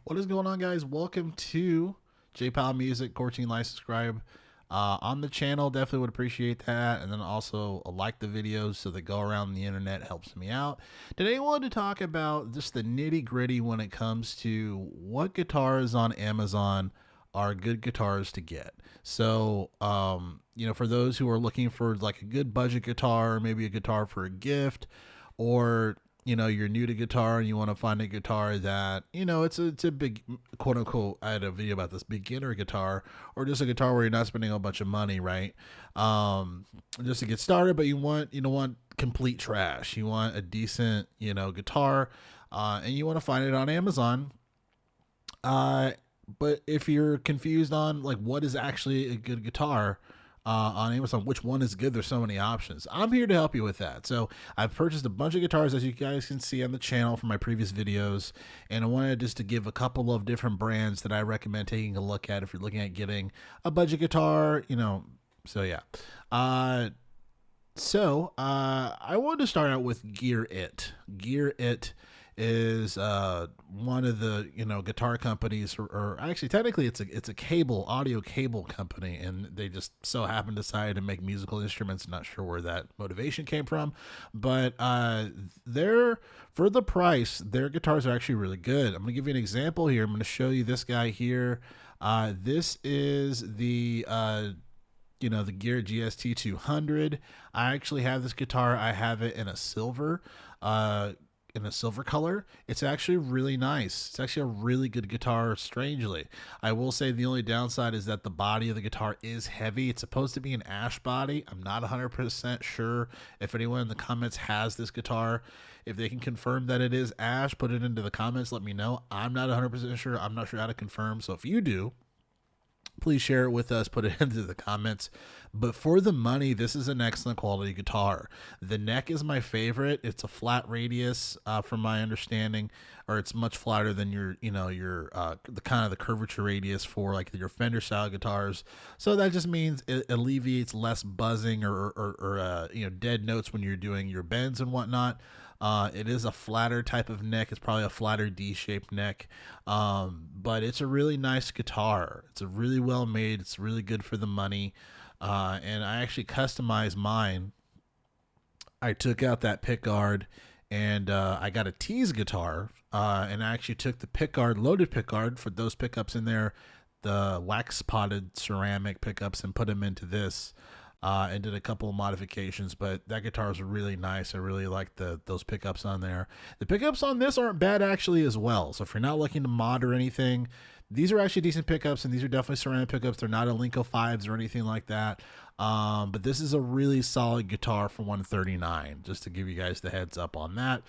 What is going on, guys? Welcome to JPal Music. 14 like, subscribe on the channel. Definitely would appreciate that. And then also like the videos so they go around the internet. Helps me out. Today, I wanted to talk about just the nitty gritty when it comes to what guitars on Amazon are good guitars to get. So, for those who are looking for like a good budget guitar, maybe a guitar for a gift, or you're new to guitar and you want to find a guitar that it's a big quote unquote, I had a video about this, beginner guitar, or just a guitar where you're not spending a bunch of money, right? Just to get started, but you want complete trash, you want a decent guitar, and you want to find it on Amazon. But if you're confused on like what is actually a good guitar on Amazon, which one is good, there's so many options. I'm here to help you with that. So I've purchased a bunch of guitars, as you guys can see on the channel from my previous videos, and I wanted just to give a couple of different brands that I recommend taking a look at if you're looking at getting a budget guitar. So yeah. I wanted to start out with Gear It. Gear It is one of the guitar companies, or actually technically it's a cable audio cable company, and they just so happen to decide to make musical instruments. Not sure where that motivation came from, but they're, for the price, their guitars are actually really good. I'm gonna give you an example here. I'm gonna show you this guy here. This is the Gear GST 200. I actually have this guitar. I have it in a silver, color. It's actually really nice. It's actually a really good guitar, strangely. I will say the only downside is that the body of the guitar is heavy. It's supposed to be an ash body. I'm not 100% sure. If anyone in the comments has this guitar, if they can confirm that it is ash, put it into the comments. Let me know. I'm not 100% sure. I'm not sure how to confirm. So if you do, please share it with us, put it into the comments. But for the money, this is an excellent quality guitar. The neck is my favorite. It's a flat radius, from my understanding, or it's much flatter than your the kind of the curvature radius for like your Fender style guitars. So that just means it alleviates less buzzing or dead notes when you're doing your bends and whatnot. It is a flatter type of neck. It's probably a flatter D-shaped neck, but it's a really nice guitar. It's a really well made. It's really good for the money, and I actually customized mine. I took out that pickguard, and I got a tease guitar, and I actually took the pickguard, loaded pickguard for those pickups in there, the wax potted ceramic pickups, and put them into this. And did a couple of modifications, but that guitar is really nice. I really like those pickups on there. The pickups on this aren't bad actually as well. So if you're not looking to mod or anything, these are actually decent pickups, and these are definitely ceramic pickups. They're not Alinco 5s or anything like that. But this is a really solid guitar for $139, just to give you guys the heads up on that.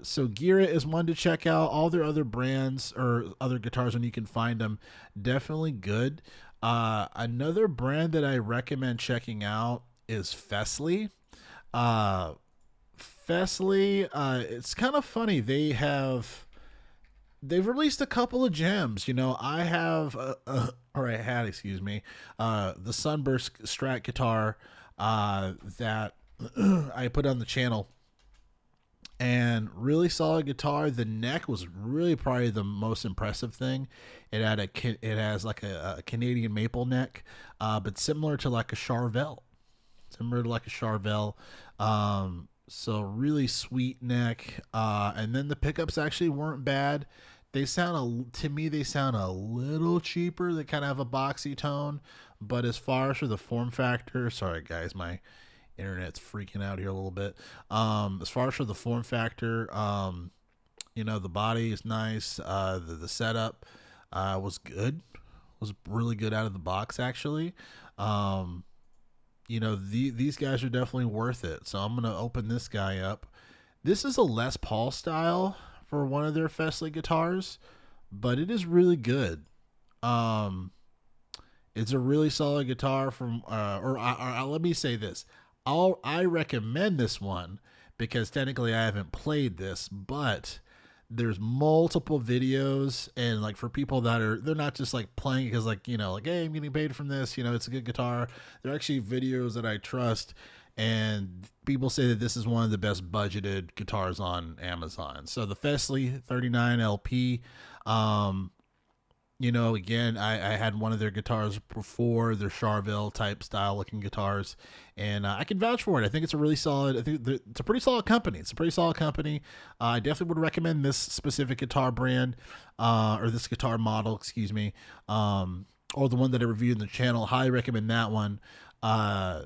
So Gira is one to check out. All their other brands or other guitars, when you can find them, definitely good. Another brand that I recommend checking out is Fesley. Uh, it's kind of funny. They've released a couple of gems. I have, or I had, excuse me, the Sunburst Strat guitar that I put on the channel, and really solid guitar. The neck was really probably the most impressive thing. It has like a Canadian maple neck, but similar to like a Charvel, so really sweet neck, and then the pickups actually weren't bad. To me they sound a little cheaper. They kind of have a boxy tone, but as far as for the form factor, sorry guys, my internet's freaking out here a little bit. As far as for the form factor, the body is nice. The setup was good. Was really good out of the box actually. These guys are definitely worth it. So I'm gonna open this guy up. This is a Les Paul style for one of their Fesley guitars, but it is really good. It's a really solid guitar from, let me say this. I recommend this one because technically I haven't played this, but there's multiple videos, and like for people they're not just like playing because like hey, I'm getting paid from this, it's a good guitar. They're actually videos that I trust, and people say that this is one of the best budgeted guitars on Amazon. So the Fesley 39 LP, Um, you know, again, I had one of their guitars before, their Charvel type style looking guitars, and I can vouch for it. I think it's a really solid. I think it's a pretty solid company. It's a pretty solid company. I definitely would recommend this specific guitar brand, or this guitar model, excuse me, or the one that I reviewed in the channel. Highly recommend that one. Uh,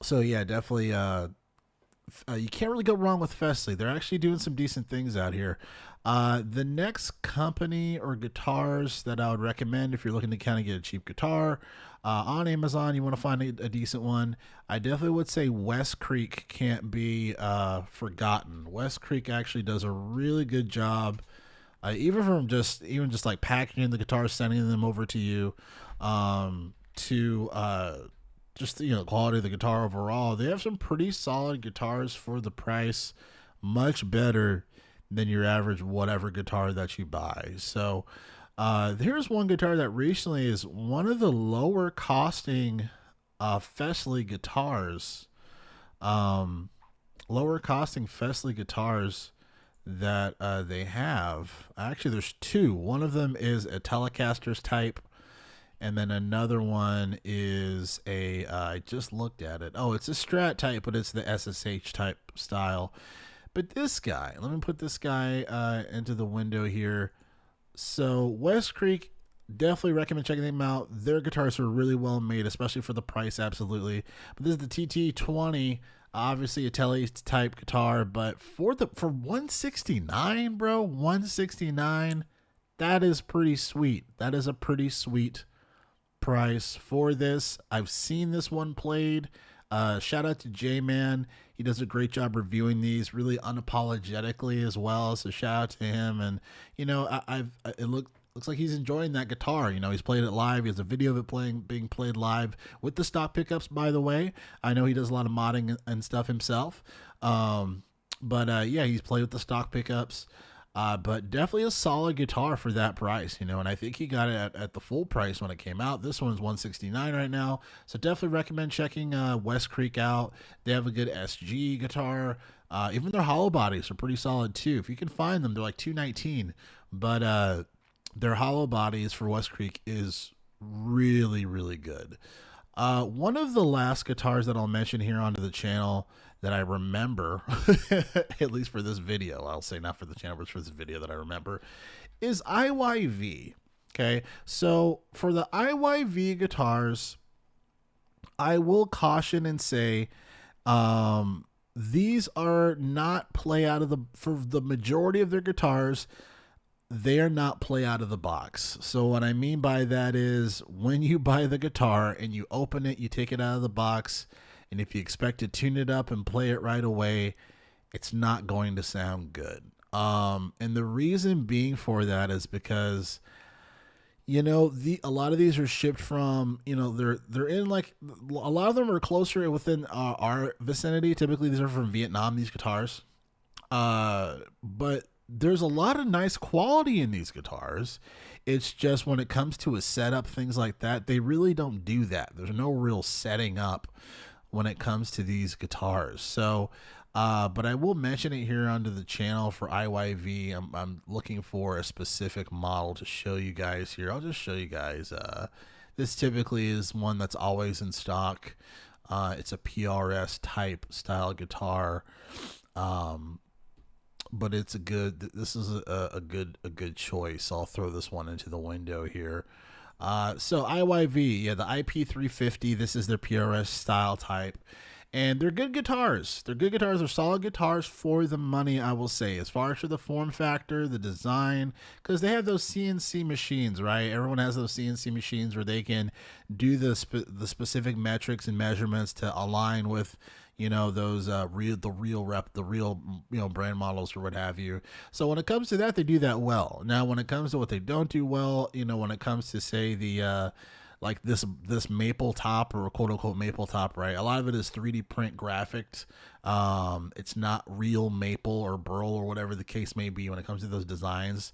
so yeah, definitely. You can't really go wrong with Festly. They're actually doing some decent things out here. The next company or guitars that I would recommend if you're looking to kind of get a cheap guitar on Amazon, you want to find a decent one. I definitely would say West Creek can't be forgotten. West Creek actually does a really good job, even just like packaging the guitars, sending them over to you, to just quality of the guitar overall. They have some pretty solid guitars for the price, much better than your average whatever guitar that you buy. So here's one guitar that recently is one of the lower costing Festly guitars. Lower costing Festly guitars that they have. Actually, there's two. One of them is a Telecaster's type, and then another one is I just looked at it. Oh, it's a Strat type, but it's the SSH type style. But this guy, let me put this guy into the window here. So West Creek, definitely recommend checking them out. Their guitars are really well made, especially for the price, absolutely. But this is the TT20, obviously a Tele type guitar, but for 169, bro, 169, that is pretty sweet. That is a pretty sweet price for this. I've seen this one played. Shout out to J-Man. He does a great job reviewing these really unapologetically as well. So shout out to him. And it looks like he's enjoying that guitar. He's played it live. He has a video of it being played live with the stock pickups. By the way, I know he does a lot of modding and stuff himself. But yeah, he's played with the stock pickups. But definitely a solid guitar for that price, and I think he got it at the full price when it came out. This one's $169 right now, so definitely recommend checking West Creek out. They have a good SG guitar. Even their hollow bodies are pretty solid too. If you can find them, they're like $219, but their hollow bodies for West Creek is really, really good. One of the last guitars that I'll mention here onto the channel that I remember, at least for this video, I'll say not for the channel, but for this video that I remember, is IYV. Okay, so for the IYV guitars, I will caution and say, these are not for the majority of their guitars, they are not play out of the box. So what I mean by that is when you buy the guitar and you open it, you take it out of the box, and if you expect to tune it up and play it right away, it's not going to sound good. And the reason being for that is because a lot of these are shipped from, they're in like, a lot of them are closer within our vicinity. Typically these are from Vietnam, these guitars. But there's a lot of nice quality in these guitars. It's just when it comes to a setup, things like that, they really don't do that. There's no real setting up when it comes to these guitars. So, but I will mention it here onto the channel for IYV. I'm looking for a specific model to show you guys here. I'll just show you guys. This typically is one that's always in stock. It's a PRS type style guitar. But it's this is a good choice. I'll throw this one into the window here. So IYV, yeah, the IP350, this is their PRS style type. And they're good guitars. They're good guitars. They're solid guitars for the money, I will say. As far as for the form factor, the design, because they have those CNC machines, right? Everyone has those CNC machines where they can do the specific metrics and measurements to align with, those real brand models or what have you. So when it comes to that, they do that well. Now, when it comes to what they don't do well, when it comes to say the like this maple top, or quote unquote maple top, right? A lot of it is 3D print graphics. It's not real maple or burl or whatever the case may be when it comes to those designs.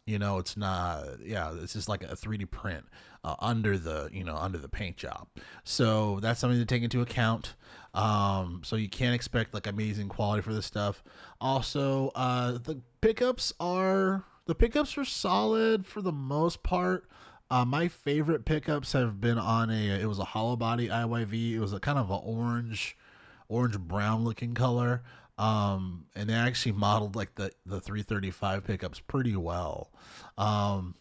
You know, it's not. Yeah, it's just like a 3D print under the under the paint job. So that's something to take into account. So you can't expect like amazing quality for this stuff. Also, the pickups are solid for the most part. My favorite pickups have been on it was a hollow body IYV. It was a kind of an orange brown looking color. And they actually modeled like the 335 pickups pretty well. Um,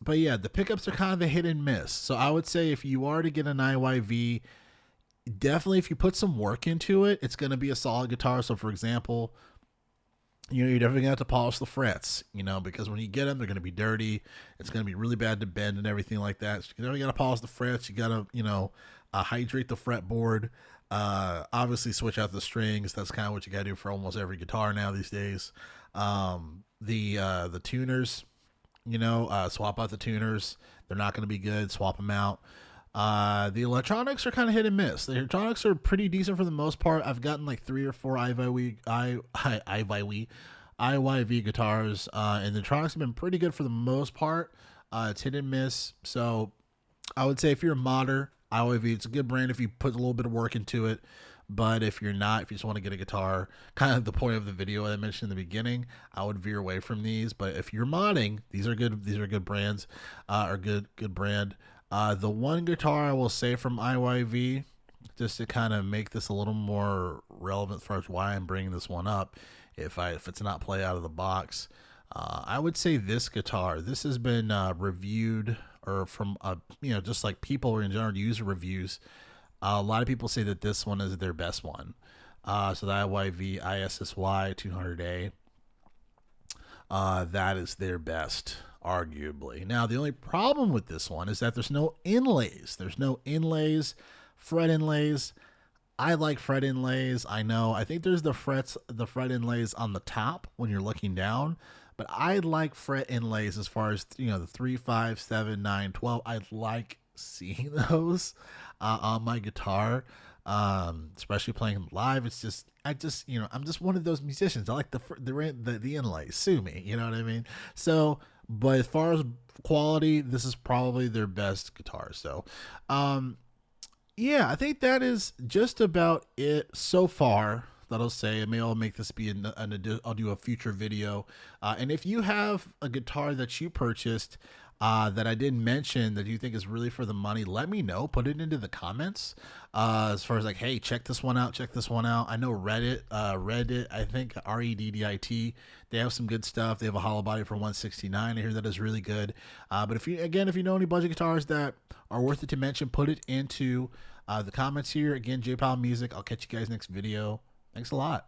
but yeah, the pickups are kind of a hit and miss. So I would say if you are to get an IYV, definitely if you put some work into it, it's going to be a solid guitar. So for example, you're definitely gonna have to polish the frets, because when you get them, they're gonna be dirty. It's gonna be really bad to bend and everything like that. So you definitely gotta polish the frets. You gotta, hydrate the fretboard. Obviously, switch out the strings. That's kind of what you gotta do for almost every guitar now these days. The tuners, swap out the tuners. They're not gonna be good. Swap them out. The electronics are kind of hit and miss. The electronics are pretty decent for the most part. I've gotten like 3 or 4 IYV guitars, and the electronics have been pretty good for the most part. It's hit and miss. So I would say if you're a modder, IYV, it's a good brand if you put a little bit of work into it. But if you're not, if you just want to get a guitar, kind of the point of the video I mentioned in the beginning, I would veer away from these. But if you're modding, these are good. These are good brands, or good brand. The one guitar I will say from IYV, just to kind of make this a little more relevant as far as why I'm bringing this one up, if it's not play out of the box, I would say this guitar. This has been reviewed, or from just like people in general user reviews. A lot of people say that this one is their best one. So the IYV ISSY 200A, that is their best, arguably. Now, the only problem with this one is that there's no inlays. Fret inlays. I like fret inlays. I know. I think there's the fret inlays on the top when you're looking down, but I like fret inlays as far as the 3, 5, 7, 9, 12. I like seeing those on my guitar, especially playing live. I'm just one of those musicians. I like the inlays. Sue me, you know what I mean? So, but as far as quality, this is probably their best guitar. So, yeah, I think that is just about it so far. That'll say. I'll make this be I'll do a future video. And if you have a guitar that you purchased that I didn't mention that you think is really for the money, let me know. Put it into the comments. As far as like, hey, check this one out. I know Reddit, I think Reddit, they have some good stuff. They have a hollow body for 169. I hear that is really good. But if you know any budget guitars that are worth it to mention, put it into the comments here. Again, J-Pal Music. I'll catch you guys next video. Thanks a lot.